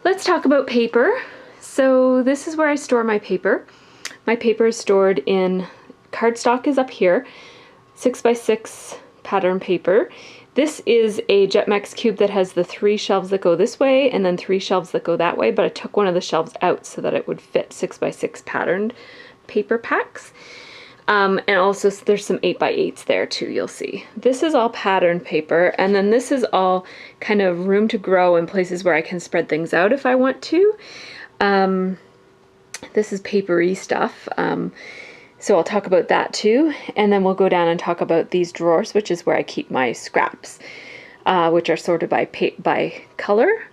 Let's talk about paper. So this is where I store my paper. My paper is stored in, cardstock is up here, 6x6 pattern paper. This is a Jetmax cube that has the 3 shelves that go this way and then 3 shelves that go that way, but I took one of the shelves out so that it would fit 6x6 patterned paper packs. And also there's some 8x8s there too, you'll see. This is all patterned paper, and then this is all kind of room to grow in places where I can spread things out if I want to. This is papery stuff. So I'll talk about that too, and then we'll go down and talk about these drawers, which is where I keep my scraps, which are sorted by color.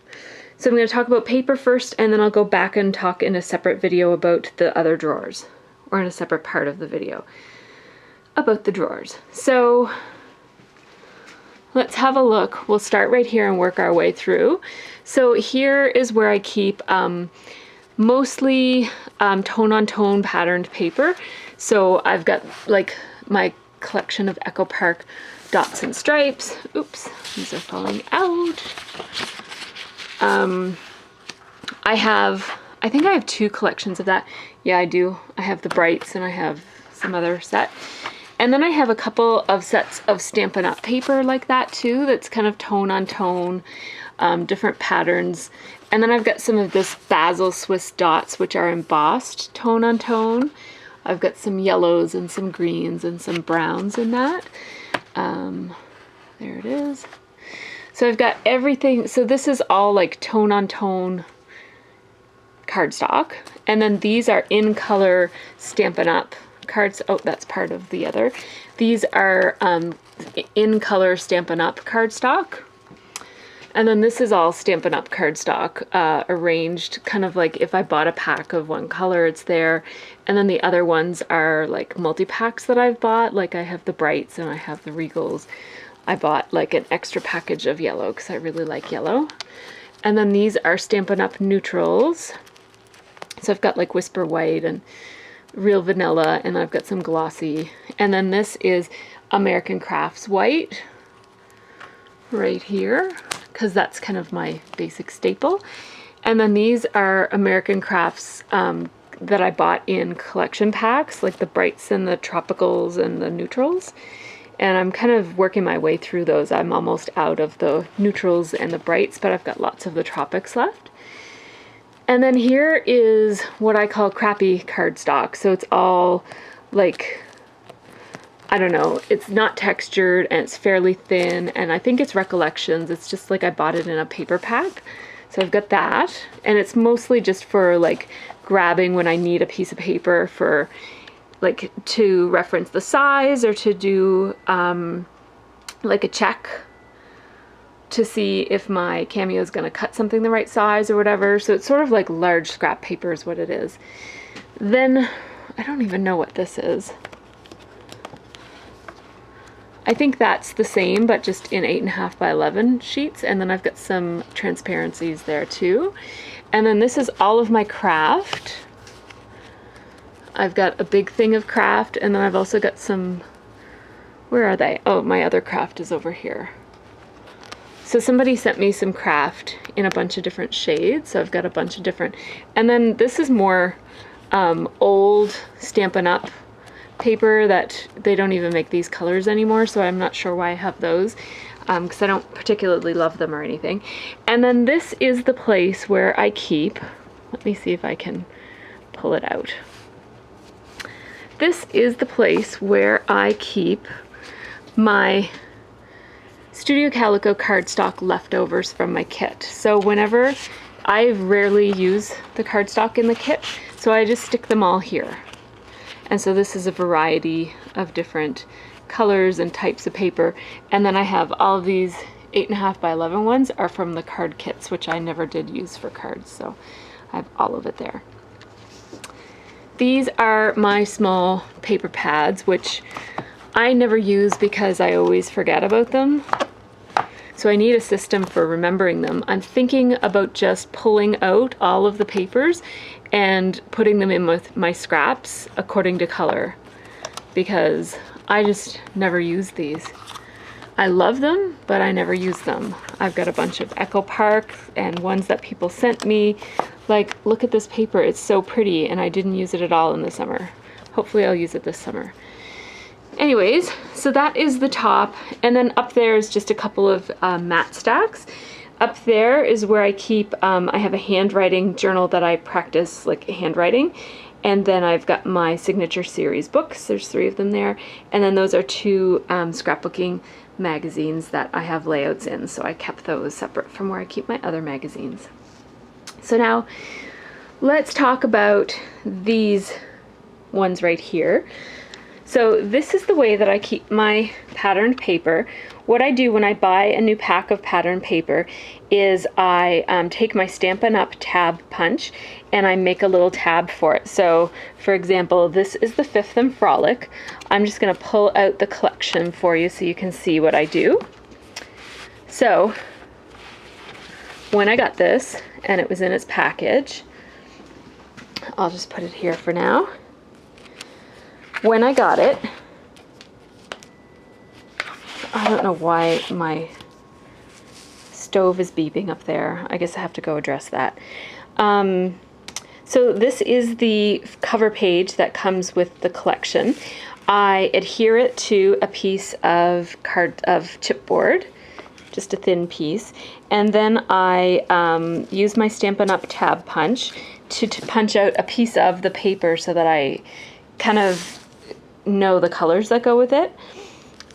So I'm going to talk about paper first, and then I'll go back and talk in a separate video about the other drawers, or in a separate part of the video about the drawers. So let's have a look. We'll start right here and work our way through. So here is where I keep mostly tone-on-tone patterned paper. So I've got like my collection of Echo Park dots and stripes. Oops, these are falling out. I think I have 2 collections of that. Yeah, I do. I have the Brights and I have some other set. And then I have a couple of sets of Stampin' Up! Paper like that too, that's kind of tone-on-tone, different patterns. And then I've got some of this Basil Swiss dots, which are embossed tone-on-tone. I've got some yellows and some greens and some browns in that. There it is. So I've got everything. So this is all like tone-on-tone cardstock. And then these are in color Stampin' Up! Cards. Oh, that's part of the other. These are in color Stampin' Up! Cardstock. And then this is all Stampin' Up! Cardstock, arranged kind of like if I bought a pack of one color, it's there. And then the other ones are like multi-packs that I've bought. Like I have the Brights and I have the Regals. I bought like an extra package of yellow because I really like yellow. And then these are Stampin' Up! Neutrals. So I've got like Whisper White and Real Vanilla, and I've got some glossy. And then this is American Crafts White right here, because that's kind of my basic staple. And then these are American Crafts that I bought in collection packs, like the Brights and the Tropicals and the Neutrals. And I'm kind of working my way through those. I'm almost out of the Neutrals and the Brights, but I've got lots of the Tropics left. And then here is what I call crappy cardstock. So it's all like, I don't know, it's not textured and it's fairly thin, and I think it's Recollections. It's just like I bought it in a paper pack. So I've got that, and it's mostly just for like grabbing when I need a piece of paper for like to reference the size, or to do like a check to see if my cameo is going to cut something the right size or whatever. So it's sort of like large scrap paper is what it is. Then I don't even know what this is. I think that's the same, but just in 8.5 by 11 sheets. And then I've got some transparencies there too. And then this is all of my craft. I've got a big thing of craft, and then I've also got some, where are they? Oh, my other craft is over here. So somebody sent me some craft in a bunch of different shades. So I've got a bunch of different, and then this is more old Stampin' Up! Paper that they don't even make these colors anymore, so I'm not sure why I have those, because I don't particularly love them or anything. And then this is the place where I keep, let me see if I can pull it out. This is the place where I keep my Studio Calico cardstock leftovers from my kit. So whenever, I rarely use the cardstock in the kit, so I just stick them all here. And so this is a variety of different colors and types of paper. And then I have all of these 8.5 by 11 ones are from the card kits, which I never did use for cards. So I have all of it there. These are my small paper pads, which I never use because I always forget about them. So I need a system for remembering them. I'm thinking about just pulling out all of the papers and putting them in with my scraps according to color, because I just never use these. I love them, but I never use them. I've got a bunch of Echo Park and ones that people sent me. Like, look at this paper, it's so pretty, and I didn't use it at all in the summer. Hopefully I'll use it this summer. Anyways, so that is the top, and then up there is just a couple of matte stacks. Up there is where I keep, I have a handwriting journal that I practice like handwriting, and then I've got my signature series books. There's 3 of them there, and then those are 2 scrapbooking magazines that I have layouts in, so I kept those separate from where I keep my other magazines. So now let's talk about these ones right here. So this is the way that I keep my patterned paper. What I do when I buy a new pack of patterned paper is I take my Stampin' Up! Tab punch and I make a little tab for it. So for example, this is the 5th and Frolic. I'm just gonna pull out the collection for you so you can see what I do. So when I got this and it was in its package, I'll just put it here for now. When I got it, I don't know why my stove is beeping up there. I guess I have to go address that. So this is the cover page that comes with the collection. I adhere it to a piece of chipboard, just a thin piece, and then I use my Stampin' Up! Tab punch to punch out a piece of the paper so that I kind of know the colors that go with it.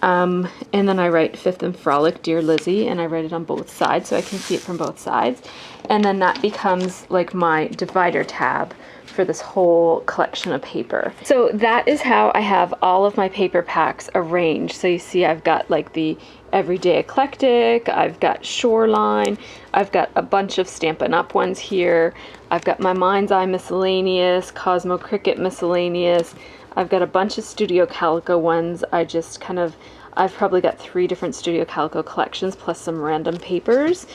And then I write 5th and Frolic, Dear Lizzie, and I write it on both sides so I can see it from both sides. And then that becomes like my divider tab for this whole collection of paper. So that is how I have all of my paper packs arranged. So you see I've got like the Everyday Eclectic, I've got Shoreline, I've got a bunch of Stampin' Up! Ones here, I've got my Mind's Eye Miscellaneous, Cosmo Cricket Miscellaneous, I've got a bunch of Studio Calico ones. I've probably got 3 different Studio Calico collections plus some random papers.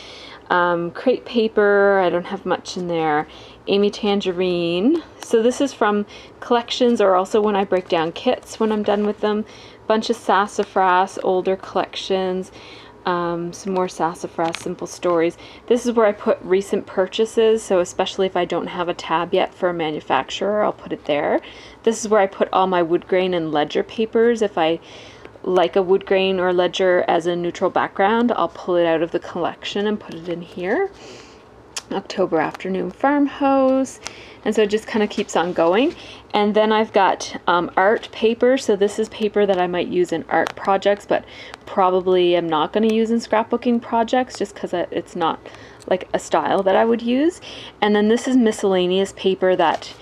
Crate paper, I don't have much in there. Amy Tangerine. So this is from collections or also when I break down kits when I'm done with them. Bunch of Sassafras, older collections. Some more Sassafras Simple Stories. This is where I put recent purchases, so especially if I don't have a tab yet for a manufacturer, I'll put it there. This is where I put all my wood grain and ledger papers. If I like a wood grain or ledger as a neutral background, I'll pull it out of the collection and put it in here. October Afternoon Farmhouse, and so it just kind of keeps on going. And then I've got art paper. So this is paper that I might use in art projects, but probably am not going to use in scrapbooking projects just because it's not like a style that I would use. And then this is miscellaneous paper that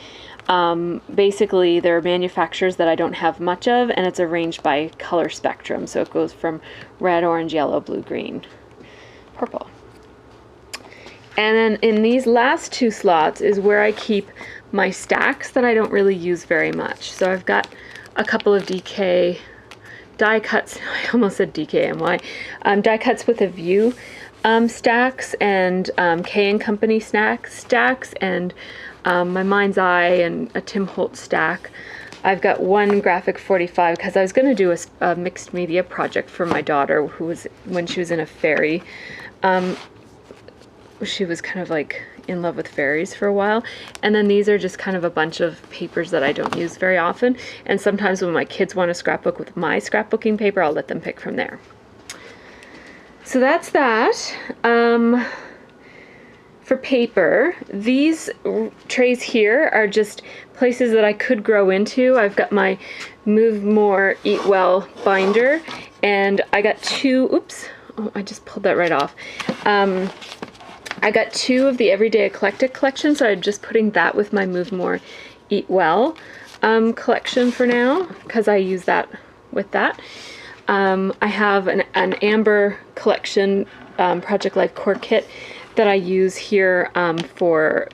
basically there are manufacturers that I don't have much of, and it's arranged by color spectrum. So it goes from red, orange, yellow, blue, green, purple. And then in these last 2 slots is where I keep my stacks that I don't really use very much. So I've got a couple of DK die cuts, I almost said DKNY, die cuts with a view stacks and K & Company stacks and my Mind's Eye and a Tim Holtz stack. I've got one graphic 45 because I was going to do a mixed media project for my daughter who was, when she was in a fairy, she was kind of like in love with fairies for a while. And then these are just kind of a bunch of papers that I don't use very often. And sometimes when my kids want to scrapbook with my scrapbooking paper, I'll let them pick from there. So that's that. For paper, these trays here are just places that I could grow into. I've got my Move More, Eat Well binder, and I got 2, oops, oh, I just pulled that right off. I got 2 of the Everyday Eclectic collection, so I'm just putting that with my Move More, Eat Well collection for now, because I use that with that. I have an amber collection, Project Life core kit, that I use here for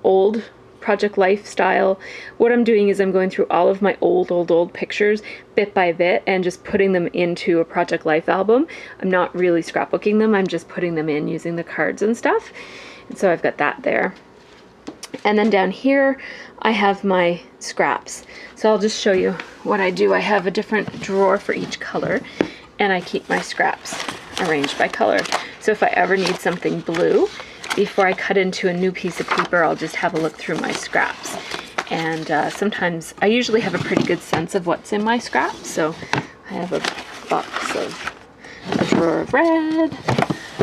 old Project Life style. What I'm doing is I'm going through all of my old pictures bit by bit and just putting them into a Project Life album. I'm not really scrapbooking them, I'm just putting them in using the cards and stuff. And so I've got that there. And then down here I have my scraps. So I'll just show you what I do. I have a different drawer for each color. and I keep my scraps arranged by color. So if I ever need something blue, before I cut into a new piece of paper, I'll just have a look through my scraps. And sometimes, I usually have a pretty good sense of what's in my scraps. So I have a box of, a drawer of red,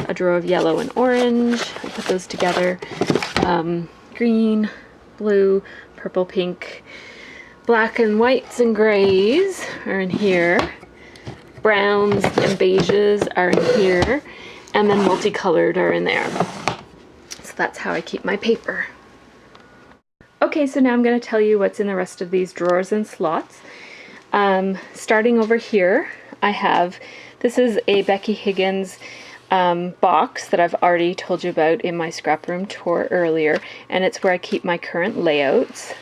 a drawer of yellow and orange. I put those together. Green, blue, purple, pink, black and whites and grays are in here. Browns and beiges are in here. And then multicolored are in there. So that's how I keep my paper. Okay, so now I'm going to tell you what's in the rest of these drawers and slots. Starting over here, I have, this is a Becky Higgins box that I've already told you about in my Scraproom tour earlier, and it's where I keep my current layouts.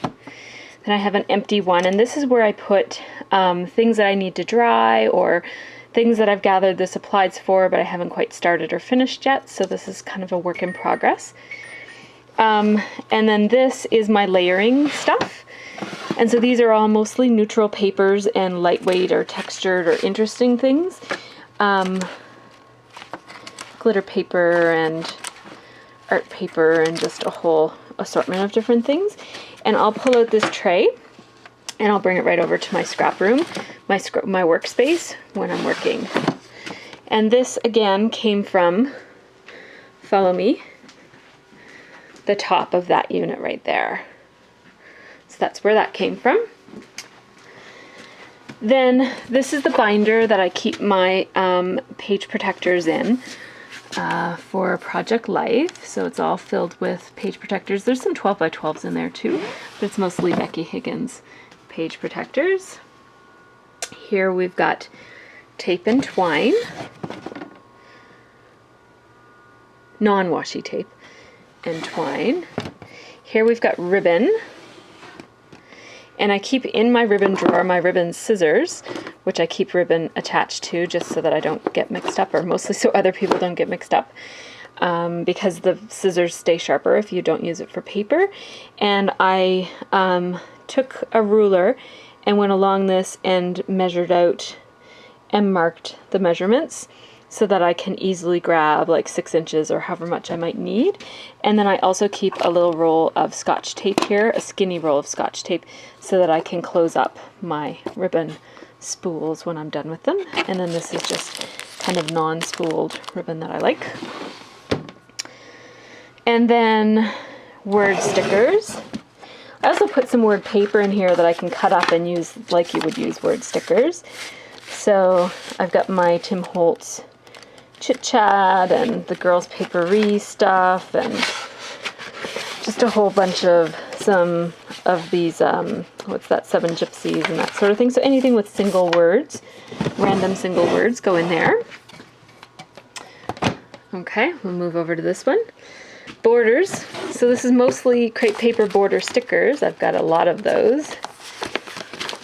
Then I have an empty one, and this is where I put things that I need to dry or things that I've gathered the supplies for, but I haven't quite started or finished yet, so this is kind of a work in progress. And then this is my layering stuff. And so these are all mostly neutral papers and lightweight or textured or interesting things. Glitter paper and art paper and just a whole assortment of different things. And I'll pull out this tray and I'll bring it right over to my scrap room, my workspace when I'm working. And this again came from, follow me, the top of that unit right there. So that's where that came from. Then this is the binder that I keep my page protectors in for Project Life. So it's all filled with page protectors. There's some 12 by 12s in there too, but it's mostly Becky Higgins page protectors. Here we've got tape and twine, non-washi tape and twine. Here we've got ribbon, and I keep in my ribbon drawer my ribbon scissors, which I keep ribbon attached to just so that I don't get mixed up, or mostly so other people don't get mixed up, because the scissors stay sharper if you don't use it for paper. And I took a ruler and went along this and measured out and marked the measurements so that I can easily grab like 6 inches or however much I might need. And then I also keep a little roll of Scotch tape here, a skinny roll of Scotch tape, so that I can close up my ribbon spools when I'm done with them. And then this is just kind of non-spooled ribbon that I like. And then word stickers. I also put some word paper in here that I can cut up and use like you would use word stickers. So I've got my Tim Holtz Chit Chat and the girls' papery stuff, and just a whole bunch of some of these, what's that, 7 Gypsies and that sort of thing. So anything with single words, random single words go in there. Okay, we'll move over to this one. Borders. So this is mostly crepe paper border stickers. I've got a lot of those.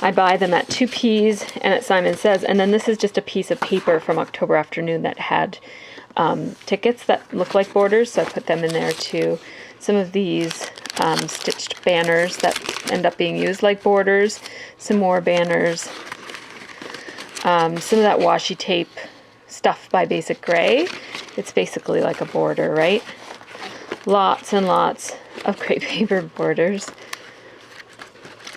I buy them at 2Ps and at Simon Says, and then this is just a piece of paper from October Afternoon that had tickets that look like borders, so I put them in there too. Some of these stitched banners that end up being used like borders, some more banners, some of that washi tape stuff by Basic Gray. It's basically like a border, right? Lots and lots of crepe paper borders.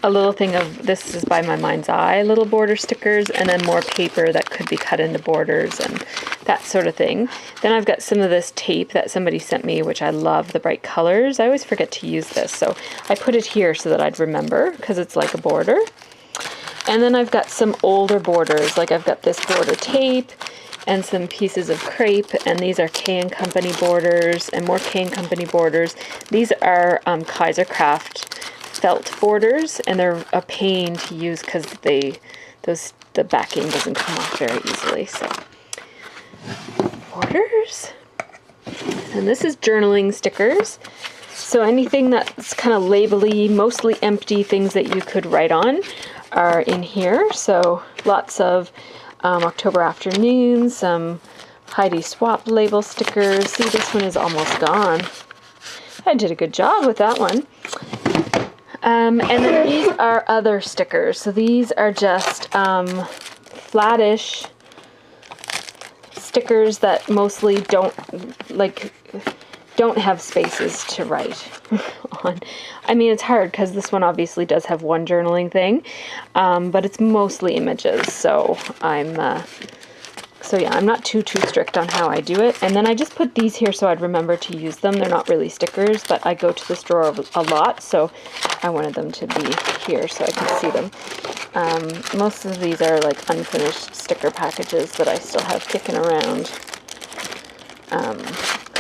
A little thing of, this is by My Mind's Eye, little border stickers, and then more paper that could be cut into borders and that sort of thing. Then I've got some of this tape that somebody sent me, which I love, the bright colors. I always forget to use this, so I put it here so that I'd remember, because it's like a border. And then I've got some older borders, like I've got this border tape and some pieces of crepe, and these are K & Company borders and more K & Company borders. These are Kaiser Craft felt borders, and they're a pain to use because the backing doesn't come off very easily. So borders, and this is journaling stickers. So anything that's kind of labely, mostly empty things that you could write on are in here. So lots of October Afternoon, some Heidi Swap label stickers. See, this one is almost gone. I did a good job with that one. And then these are other stickers. So these are just flattish stickers that mostly don't have spaces to write on. I mean, it's hard because this one obviously does have one journaling thing, but it's mostly images. So yeah, I'm not too strict on how I do it. And then I just put these here so I'd remember to use them. They're not really stickers, but I go to this drawer a lot, so I wanted them to be here so I can see them. Most of these are like unfinished sticker packages that I still have kicking around.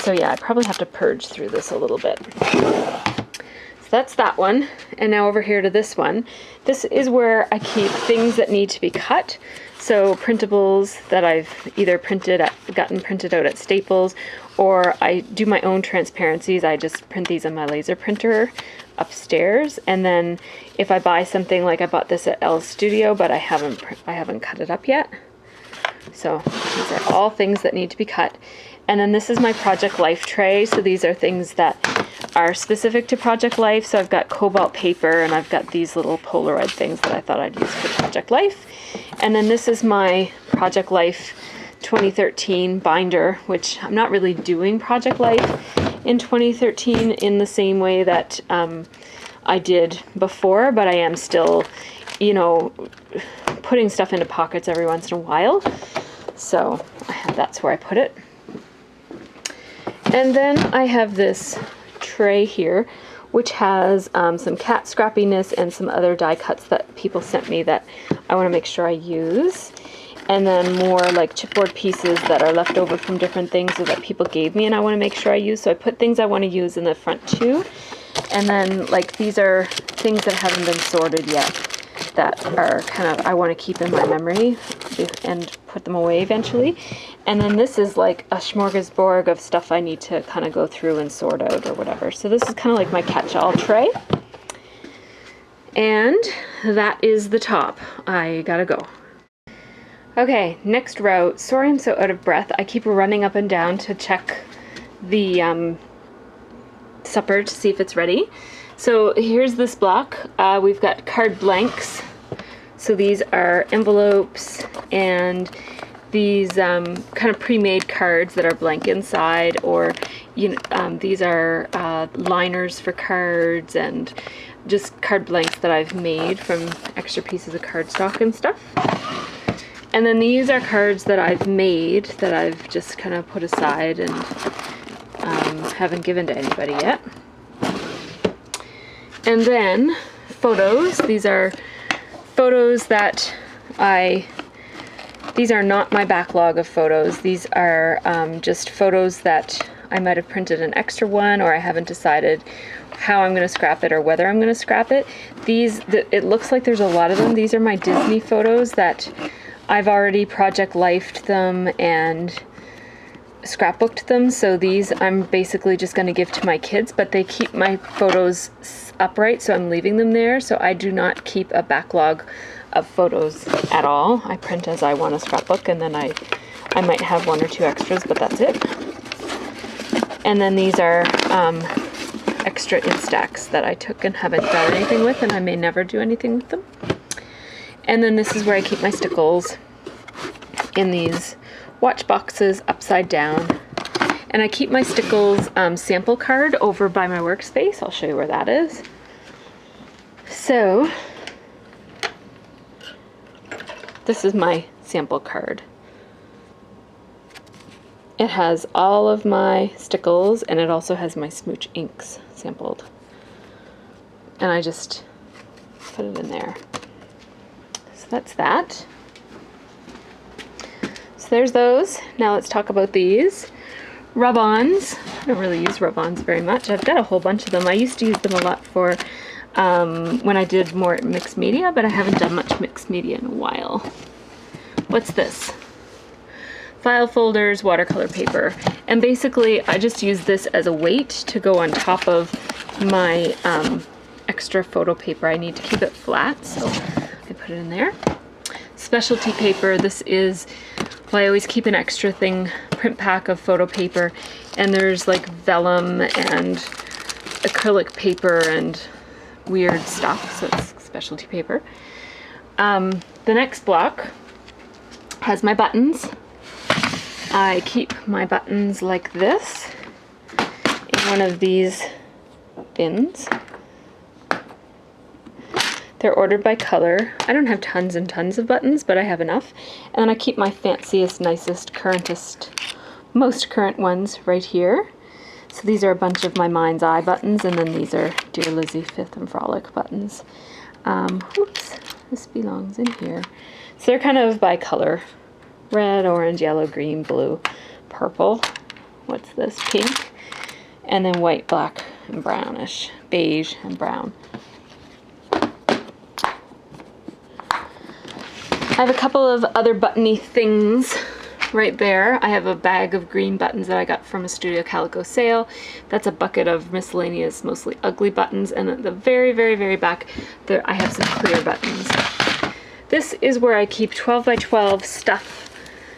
So yeah, I probably have to purge through this a little bit. So that's that one. And now over here to this one. This is where I keep things that need to be cut. So printables that I've either gotten printed out at Staples, or I do my own transparencies. I just print these on my laser printer upstairs. And then if I buy something, like I bought this at L Studio, but I haven't cut it up yet. So these are all things that need to be cut. And then this is my Project Life tray. So these are things that are specific to Project Life. So I've got cobalt paper, and I've got these little Polaroid things that I thought I'd use for Project Life. And then this is my Project Life 2013 binder, which I'm not really doing Project Life in 2013 in the same way that I did before, but I am still, you know, putting stuff into pockets every once in a while. So that's where I put it. And then I have this tray here, which has some cat scrappiness and some other die cuts that people sent me that I want to make sure I use. And then more like chipboard pieces that are left over from different things that people gave me and I want to make sure I use. So I put things I want to use in the front too. And then like these are things that haven't been sorted yet that are kind of, I want to keep in my memory and put them away eventually. And then this is like a smorgasbord of stuff I need to kind of go through and sort out or whatever. So this is kind of like my catch-all tray. And that is the top. I gotta go. Okay, next row. Sorry I'm so out of breath. I keep running up and down to check the supper to see if it's ready. So here's this block. We've got card blanks. So these are envelopes and these kind of pre-made cards that are blank inside, or these are liners for cards and just card blanks that I've made from extra pieces of cardstock and stuff. And then these are cards that I've made that I've just kind of put aside and haven't given to anybody yet. And then photos. These are photos that these are not my backlog of photos. These are just photos that I might have printed an extra one, or I haven't decided how I'm going to scrap it or whether I'm going to scrap it. It looks like there's a lot of them. These are my Disney photos that I've already Project Lifed them and scrapbooked them. So these I'm basically just going to give to my kids, but they keep my photos upright, so I'm leaving them there. So I do not keep a backlog of photos at all. I print as I want a scrapbook, and then I might have one or two extras, but that's it. And then these are extra Instax that I took and haven't done anything with, and I may never do anything with them. And then this is where I keep my stickles in these watch boxes upside down. And I keep my stickles sample card over by my workspace. I'll show you where that is. So this is my sample card. It has all of my stickles, and it also has my smooch inks sampled. And I just put it in there. So that's that. So there's those. Now let's talk about these. Rub-ons. I don't really use rub-ons very much. I've got a whole bunch of them. I used to use them a lot for when I did more mixed media, but I haven't done much mixed media in a while. What's this? File folders, watercolor paper. And basically I just use this as a weight to go on top of my extra photo paper. I need to keep it flat, so I put it in there. Specialty paper. This is, well, I always keep an extra print pack of photo paper, and there's like vellum and acrylic paper and weird stuff, so it's specialty paper. The next block has my buttons. I keep my buttons like this in one of these bins. They're ordered by color. I don't have tons and tons of buttons, but I have enough. And then I keep my fanciest, nicest, currentest, most current ones right here. So these are a bunch of my Mind's Eye buttons, and then these are Dear Lizzie, Fifth and Frolic buttons. Whoops, this belongs in here. So they're kind of by color. Red, orange, yellow, green, blue, purple. What's this? Pink. And then white, black, and brownish. Beige and brown. I have a couple of other buttony things right there. I have a bag of green buttons that I got from a Studio Calico sale. That's a bucket of miscellaneous, mostly ugly buttons. And at the very, very, very back, there I have some clear buttons. This is where I keep 12 by 12 stuff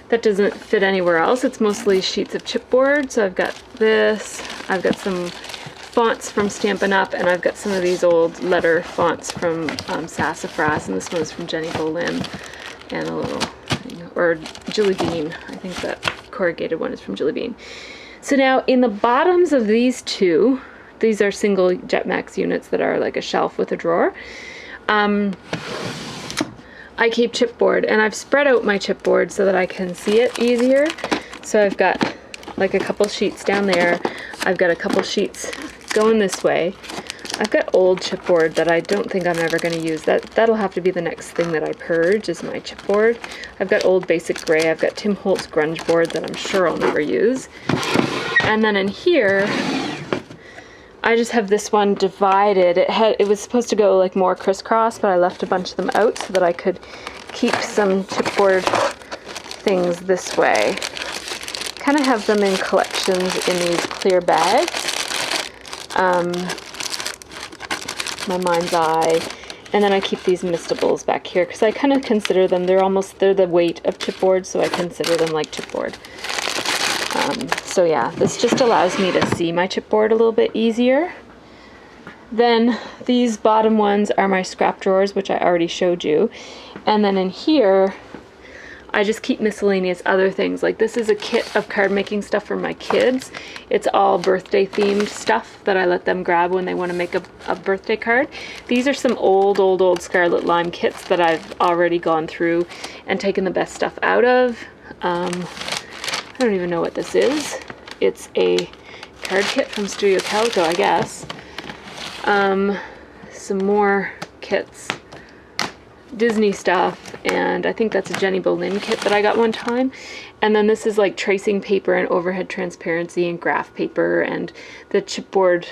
that doesn't fit anywhere else. It's mostly sheets of chipboard. So I've got this, I've got some fonts from Stampin' Up, and I've got some of these old letter fonts from Sassafras, and this one's from Jenny Bolin. And a little, or Jilly Bean. I think that corrugated one is from Jilly Bean. So now in the bottoms of these two, these are single Jetmax units that are like a shelf with a drawer. I keep chipboard, and I've spread out my chipboard so that I can see it easier. So I've got like a couple sheets down there. I've got a couple sheets going this way. I've got old chipboard that I don't think I'm ever going to use. That'll have to be the next thing that I purge, is my chipboard. I've got old basic gray. I've got Tim Holtz grunge board that I'm sure I'll never use. And then in here, I just have this one divided. It was supposed to go like more crisscross, but I left a bunch of them out so that I could keep some chipboard things this way. Kind of have them in collections in these clear bags. My Mind's Eye, and then I keep these mistables back here because I kind of consider them, they're the weight of chipboard, so I consider them like chipboard. So yeah, this just allows me to see my chipboard a little bit easier. Then these bottom ones are my scrap drawers, which I already showed you, and then in here I just keep miscellaneous other things. Like this is a kit of card making stuff for my kids. It's all birthday themed stuff that I let them grab when they want to make a birthday card. These are some old Scarlet Lime kits that I've already gone through and taken the best stuff out of. I don't even know what this is. It's a card kit from Studio Calico, I guess. Some more kits. Disney stuff, and I think that's a Jenny Bolin kit that I got one time. And then this is like tracing paper and overhead transparency and graph paper, and the chipboard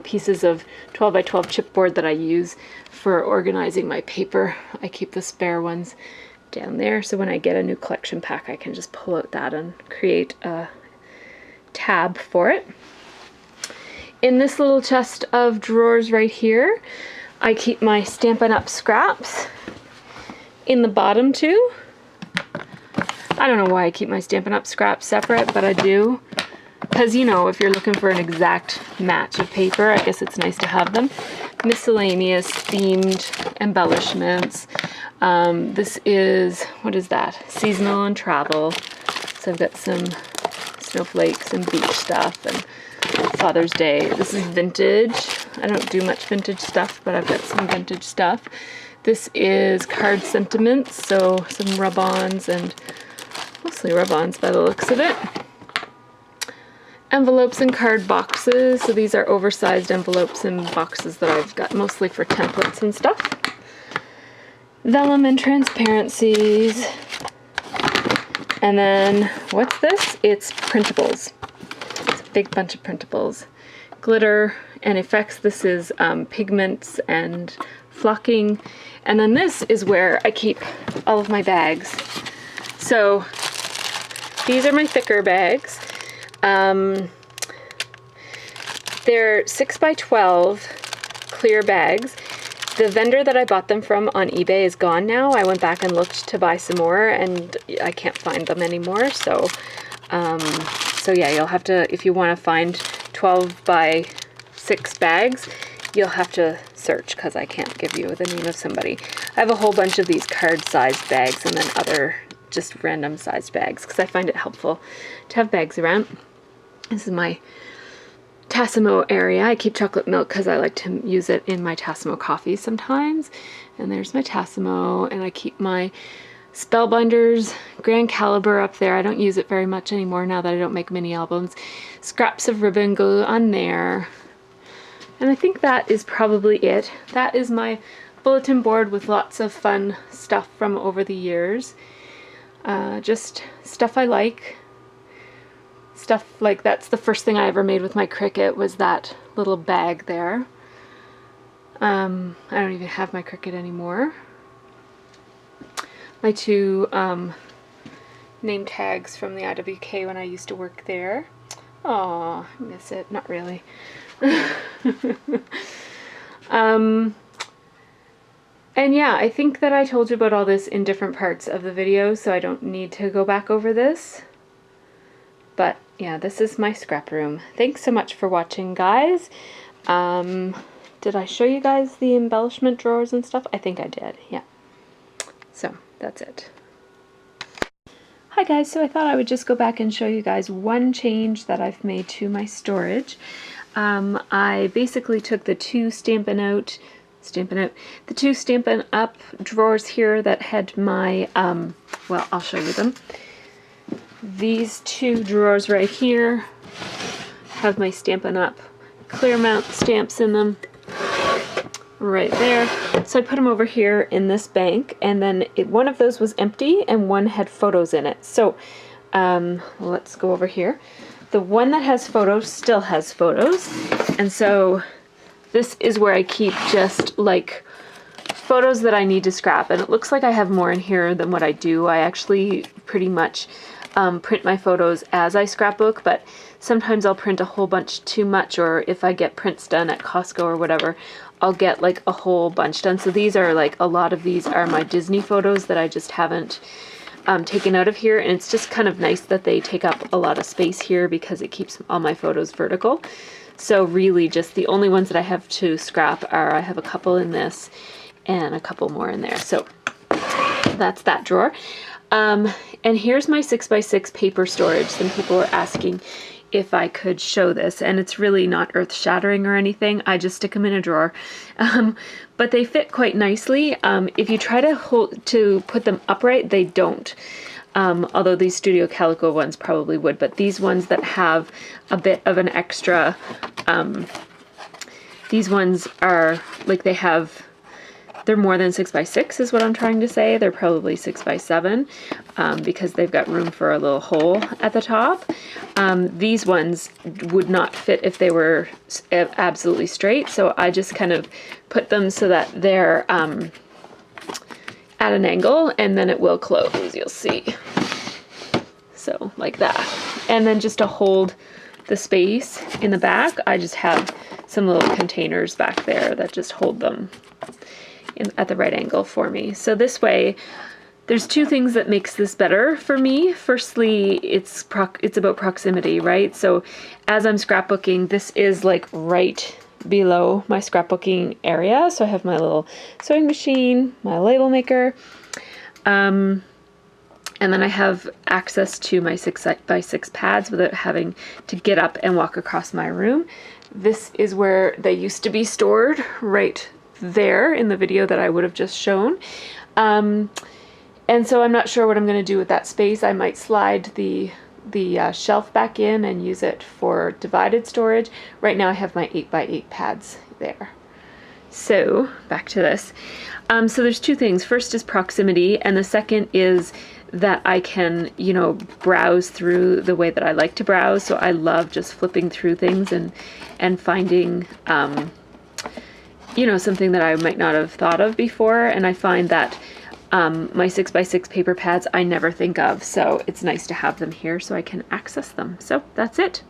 pieces of 12 by 12 chipboard that I use for organizing my paper. I keep the spare ones down there, so when I get a new collection pack I can just pull out that and create a tab for it. In this little chest of drawers right here, I keep my Stampin' Up scraps. In the bottom too. I don't know why I keep my Stampin' Up scraps separate, but I do. Because, you know, if you're looking for an exact match of paper, I guess it's nice to have them. Miscellaneous themed embellishments. This is, what is that? Seasonal and travel. So I've got some snowflakes and beach stuff and Father's Day. This is vintage. I don't do much vintage stuff, but I've got some vintage stuff. This is card sentiments, so some rub-ons, and mostly rub-ons by the looks of it. Envelopes and card boxes, so these are oversized envelopes and boxes that I've got mostly for templates and stuff. Vellum and transparencies. And then, what's this? It's printables. It's a big bunch of printables. Glitter and effects. This is pigments and flocking. And then this is where I keep all of my bags. So these are my thicker bags. They're 6 by 12 clear bags. The vendor that I bought them from on eBay is gone now. I went back and looked to buy some more, and I can't find them anymore. So yeah, you'll have to, if you want to find 12 by 6 bags, you'll have to search because I can't give you the name of somebody. I have a whole bunch of these card-sized bags and then other just random sized bags because I find it helpful to have bags around. This is my Tassimo area. I keep chocolate milk because I like to use it in my Tassimo coffee sometimes. And there's my Tassimo, and I keep my Spellbinders Grand Caliber up there. I don't use it very much anymore now that I don't make mini albums. Scraps of ribbon go on there. And I think that is probably it. That is my bulletin board with lots of fun stuff from over the years. Just stuff I like. Stuff like that's the first thing I ever made with my Cricut was that little bag there. I don't even have my Cricut anymore. My two name tags from the IWK when I used to work there. Aw, I miss it. Not really. And yeah, I think that I told you about all this in different parts of the video, so I don't need to go back over this. But yeah, this is my scrap room. Thanks so much for watching, guys. Did I show you guys the embellishment drawers and stuff? I think I did, yeah. So that's it. Hi guys, so I thought I would just go back and show you guys one change that I've made to my storage. I basically took the two Stampin' Up drawers here that had my, well, I'll show you them. These two drawers right here have my Stampin' Up clear mount stamps in them right there. So I put them over here in this bank, and then one of those was empty and one had photos in it. So let's go over here. The one that has photos still has photos, and so this is where I keep just like photos that I need to scrap, and it looks like I have more in here than what I do. I actually pretty much print my photos as I scrapbook, but sometimes I'll print a whole bunch too much, or if I get prints done at Costco or whatever, I'll get like a whole bunch done. So these are like, a lot of these are my Disney photos that I just haven't taken out of here, and it's just kind of nice that they take up a lot of space here because it keeps all my photos vertical. So really just the only ones that I have to scrap are, I have a couple in this and a couple more in there. So that's that drawer. And here's my 6x6 paper storage. Some people were asking if I could show this, and it's really not earth-shattering or anything. I just stick them in a drawer. But they fit quite nicely. If you try to put them upright, they don't. Although these Studio Calico ones probably would, but these ones that have a bit of an extra, these ones are like they're more than 6x6 is what I'm trying to say. They're probably 6x7 because they've got room for a little hole at the top. These ones would not fit if they were absolutely straight, so I just kind of put them so that they're at an angle, and then it will close, you'll see. So like that. And then just to hold the space in the back, I just have some little containers back there that just hold them at the right angle for me. So this way, there's two things that makes this better for me. Firstly, it's about proximity, right? So as I'm scrapbooking, this is like right below my scrapbooking area. So I have my little sewing machine, my label maker, and then I have access to my 6x6 pads without having to get up and walk across my room. This is where they used to be stored, right there in the video that I would have just shown. And so I'm not sure what I'm going to do with that space. I might slide the shelf back in and use it for divided storage. Right now I have my 8x8 pads there. So back to this. So there's two things. First is proximity, and the second is that I can, you know, browse through the way that I like to browse. So I love just flipping through things and finding you know, something that I might not have thought of before, and I find that my 6x6 paper pads I never think of, so it's nice to have them here so I can access them. So that's it.